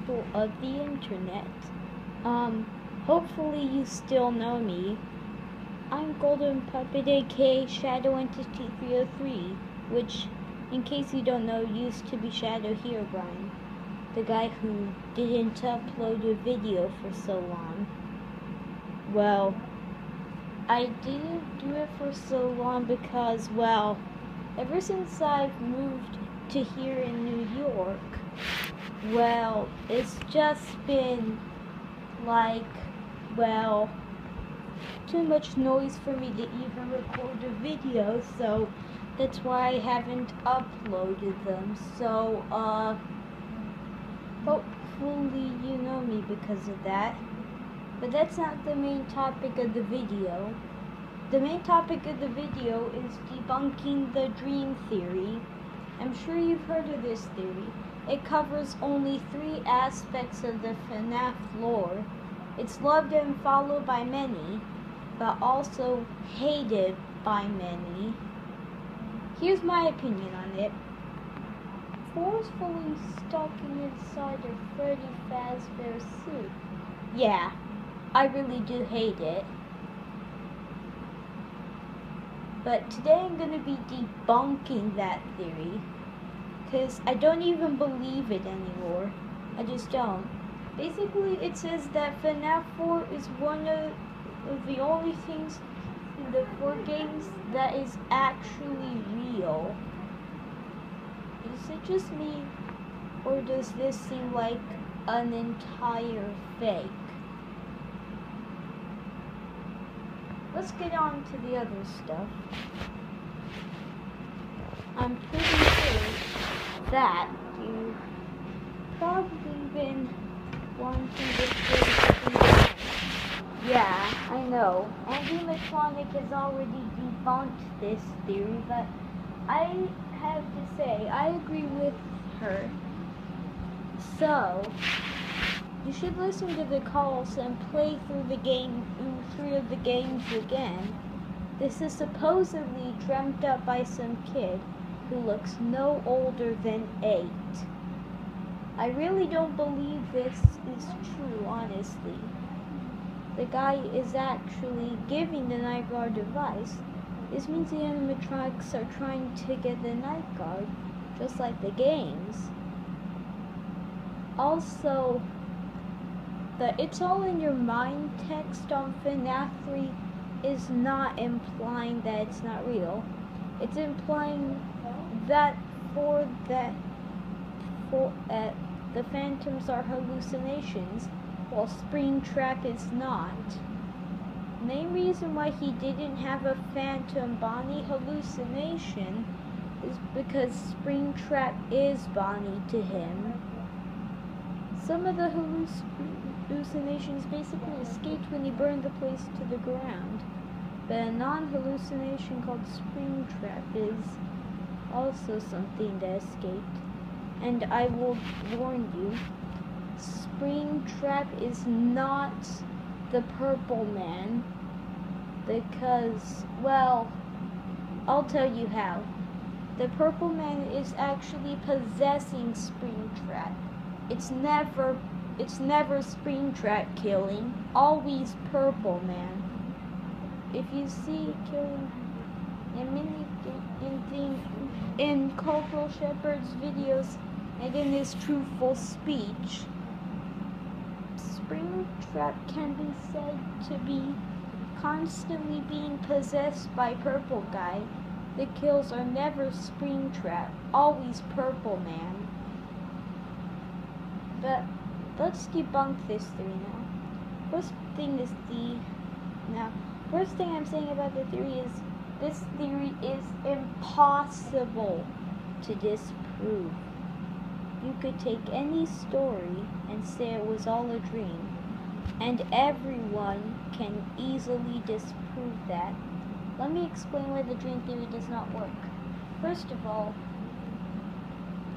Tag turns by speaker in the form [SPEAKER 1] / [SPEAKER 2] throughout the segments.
[SPEAKER 1] people of the internet. Hopefully you still know me. I'm Golden Puppet, aka Shadow Entity 303, which, in case you don't know, used to be Shadow Herobrine, the guy who didn't upload a video for so long. Well, I didn't do it for so long because, well, ever since I've moved to here in New York, well, it's just been like, well, too much noise for me to even record a video, so that's why I haven't uploaded them. So, hopefully you know me because of that. But that's not the main topic of the video. The main topic of the video is debunking the dream theory. I'm sure you've heard of this theory. It covers only 3 aspects of the Fnaf lore. It's loved and followed by many, but also hated by many. Here's my opinion on it. Forcefully stalking inside a Freddy Fazbear suit. Yeah, I really do hate it. But today I'm going to be debunking that theory, because I don't even believe it anymore. I just don't. Basically, it says that FNAF 4 is one of the only things in the 4 games that is actually real. Is it just me, or does this seem like an entire fake? Let's get on to the other stuff. I'm pretty sure that you've probably been wanting this theory. Yeah, I know. Andy Medtronic has already debunked this theory, but I have to say, I agree with her. So, you should listen to the calls and play through 3 of the games again. This is supposedly dreamt up by some kid who looks no older than 8. I really don't believe this is true, honestly. The guy is actually giving the night guard advice. This means the animatronics are trying to get the night guard, just like the games. Also, the "it's all in your mind" text on FNAF 3 is not implying that it's not real. It's implying that the phantoms are hallucinations, while Springtrap is not. The main reason why he didn't have a Phantom Bonnie hallucination is because Springtrap is Bonnie to him. Some of the hallucinations basically escaped when he burned the place to the ground, but a non-hallucination called Springtrap is also something that escaped. And I will warn you, Springtrap is not the Purple Man, because, well, I'll tell you how. The Purple Man is actually possessing Springtrap. It's never Springtrap killing, always Purple Man. If you see killing in Corporal Shepard's videos and in his truthful speech, Springtrap can be said to be constantly being possessed by Purple Guy. The kills are never Springtrap, always Purple Man. But let's debunk this theory now. First thing I'm saying about the theory is this theory is impossible to disprove. You could take any story and say it was all a dream, and everyone can easily disprove that. Let me explain why the dream theory does not work. First of all,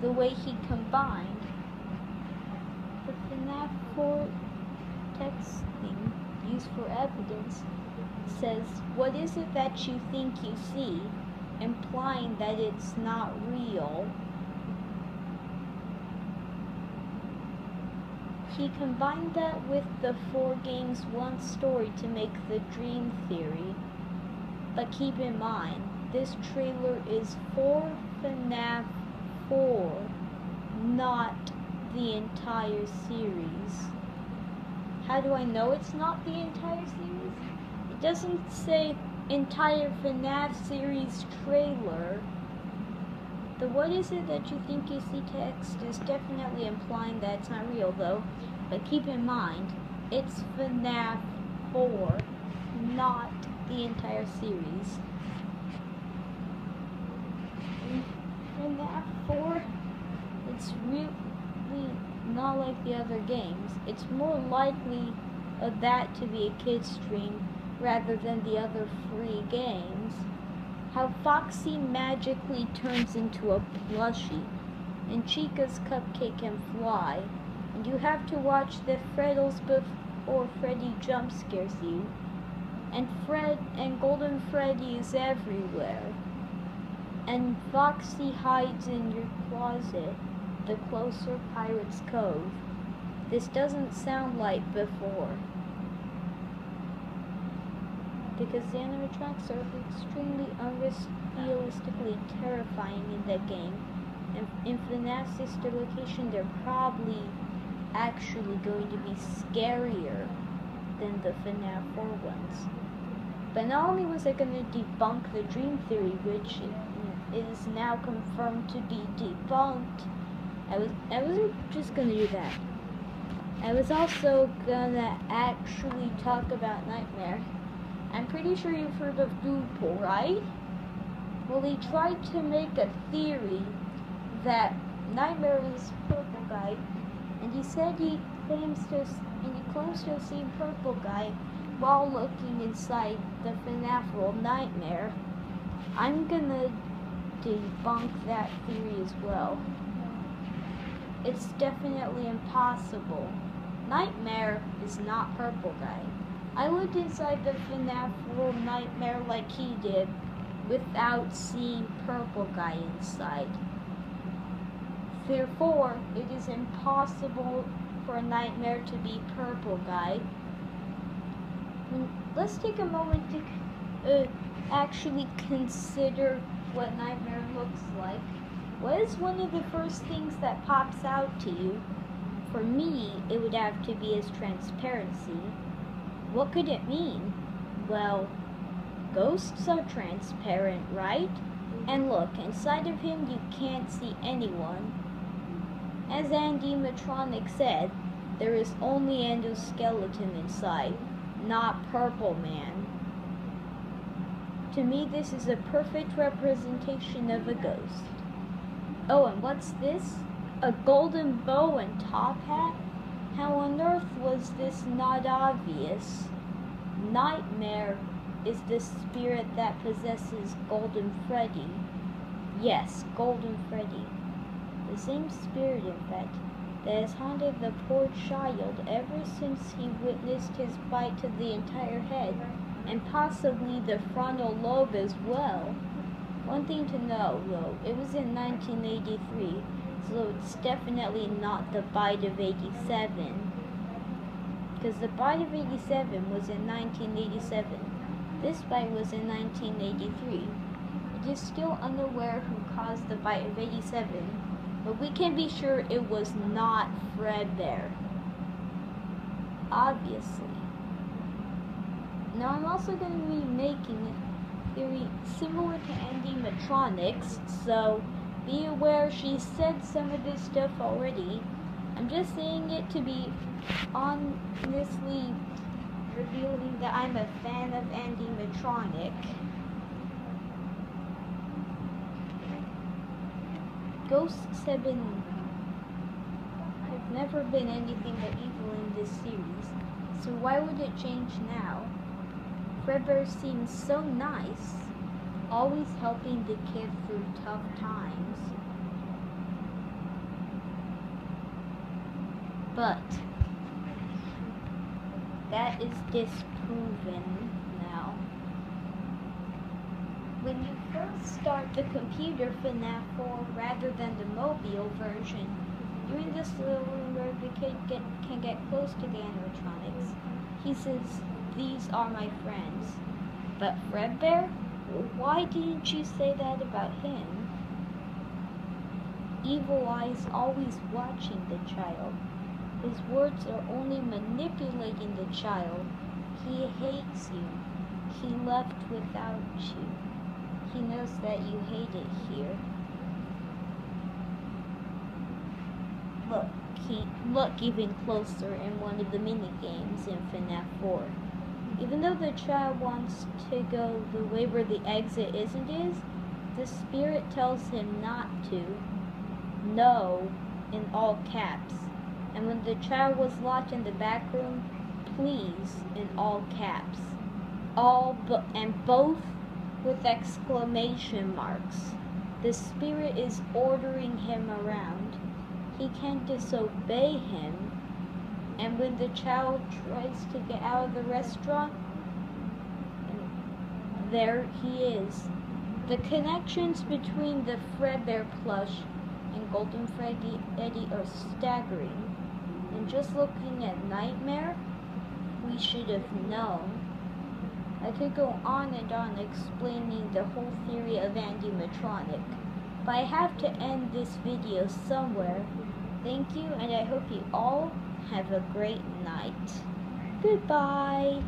[SPEAKER 1] the way he combined the FNAF 4 text thing used for evidence says, "What is it that you think you see?" implying that it's not real. he combined that with the 4 games, 1 story to make the Dream Theory. But keep in mind, this trailer is for Fnaf 4, not the entire series. How do I know it's not the entire series? It doesn't say entire Fnaf series trailer. The what is it that you think you see text is definitely implying that it's not real though. But keep in mind, it's Fnaf 4, not the entire series. Fnaf 4, it's really not like the other games. It's more likely that to be a kid's stream rather than the other free games. How Foxy magically turns into a plushie, and Chica's cupcake can fly, and you have to watch the Freddles before Freddy jump scares you, and Golden Freddy is everywhere, and Foxy hides in your closet, the closer Pirate's Cove. This doesn't sound like before, because the animatronics are extremely unrealistically terrifying in that game, and in FNAF's sister location they're probably actually going to be scarier than the FNAF 4 ones. But not only was I going to debunk the Dream Theory, which is now confirmed to be debunked, I wasn't just going to do that. I was also gonna actually talk about Nightmare. I'm pretty sure you've heard of Duenas-Clifft, right? Well, he tried to make a theory that Nightmare is Purple Guy, and he said he claims to have seen Purple Guy while looking inside the FNAF world Nightmare. I'm gonna debunk that theory as well. It's definitely impossible. Nightmare is not Purple Guy. I looked inside the FNAF world Nightmare like he did without seeing Purple Guy inside. Therefore, it is impossible for a Nightmare to be Purple Guy. Let's take a moment to actually consider what Nightmare looks like. What is one of the first things that pops out to you? For me, it would have to be his transparency. What could it mean? Well, ghosts are transparent, right? And look, inside of him you can't see anyone. As Andy Matronic said, there is only endoskeleton inside, not Purple Man. To me, this is a perfect representation of a ghost. Oh, and what's this? A golden bow and top hat? How on earth was this not obvious? Nightmare is the spirit that possesses Golden Freddy. Yes, Golden Freddy. The same spirit, in fact, that has haunted the poor child ever since he witnessed his bite to the entire head, and possibly the frontal lobe as well. One thing to know, though, it was in 1983, so it's definitely not the bite of 87. Because the bite of 87 was in 1987. This bite was in 1983. It is still unaware who caused the bite of 87, but we can be sure it was not Fredbear. Obviously. Now I'm also going to be making a theory similar to Andy Matronic's, so be aware she said some of this stuff already. I'm just saying it to be honestly revealing that I'm a fan of Andy Matronic. Ghosts have never been anything but evil in this series, so why would it change now? Fredbear seems so nice, always helping the kid through tough times. But that is disproven now. When you first start the computer FNAF 4 rather than the mobile version, You're in this little room where the kid can get close to the animatronics. He says, "These are my friends." But Fredbear? Why didn't you say that about him? Evil Eye's always watching the child. His words are only manipulating the child. He hates you. He left without you. He knows that you hate it here. Look even closer in one of the mini games in Fnaf 4. Even though the child wants to go the way where the exit isn't is, the spirit tells him not to. No, in all caps. And when the child was locked in the back room, please, in all caps. And both with exclamation marks. The spirit is ordering him around. He can't disobey him. And when the child tries to get out of the restaurant, there he is. The connections between the Fredbear plush and Golden Freddy Eddie are staggering. And just looking at Nightmare, we should have known. I could go on and on explaining the whole theory of animatronic, but I have to end this video somewhere. Thank you, and I hope you all have a great night. Goodbye.